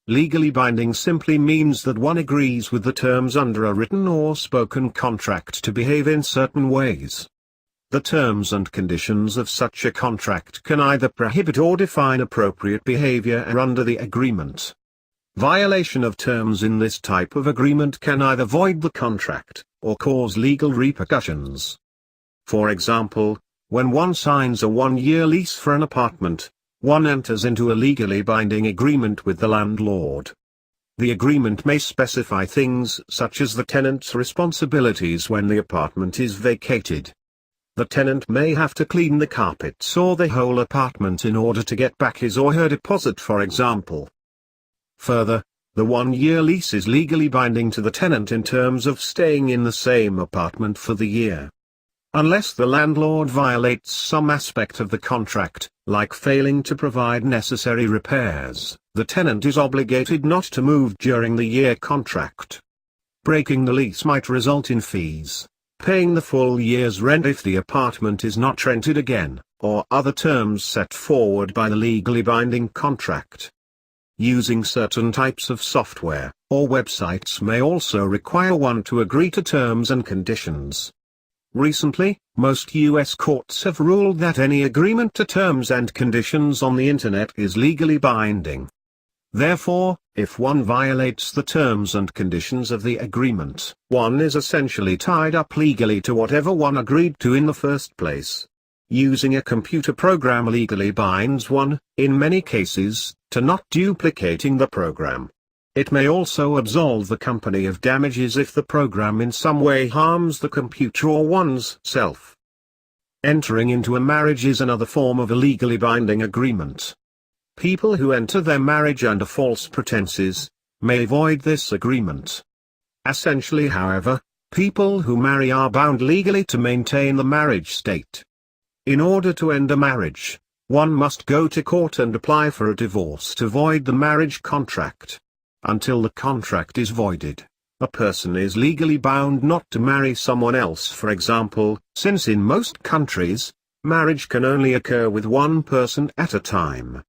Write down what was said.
Legally binding simply means that one agrees with the terms under a written or spoken contract to behave in certain ways. The terms and conditions of such a contract can either prohibit or define appropriate behavior under the agreement. Violation of terms in this type of agreement can either void the contract, or cause legal repercussions. For example, when one signs a one-year lease for an apartment, one enters into a legally binding agreement with the landlord. The agreement may specify things such as the tenant's responsibilities when the apartment is vacated. The tenant may have to clean the carpets or the whole apartment in order to get back his or her deposit, for example. Further, the one-year lease is legally binding to the tenant in terms of staying in the same apartment for the year. Unless the landlord violates some aspect of the contract, like failing to provide necessary repairs, the tenant is obligated not to move during the year contract. Breaking the lease might result in fees, paying the full year's rent if the apartment is not rented again, or other terms set forward by the legally binding contract. Using certain types of software, or websites may also require one to agree to terms and conditions. Recently, most U.S. courts have ruled that any agreement to terms and conditions on the Internet is legally binding. Therefore, if one violates the terms and conditions of the agreement, one is essentially tied up legally to whatever one agreed to in the first place. Using a computer program legally binds one, in many cases, to not duplicating the program. It may also absolve the company of damages if the program in some way harms the computer or one's self. Entering into a marriage is another form of a legally binding agreement. People who enter their marriage under false pretenses may void this agreement. Essentially, however, people who marry are bound legally to maintain the marriage state. In order to end a marriage, one must go to court and apply for a divorce to void the marriage contract. Until the contract is voided, a person is legally bound not to marry someone else, for example, since in most countries, marriage can only occur with one person at a time.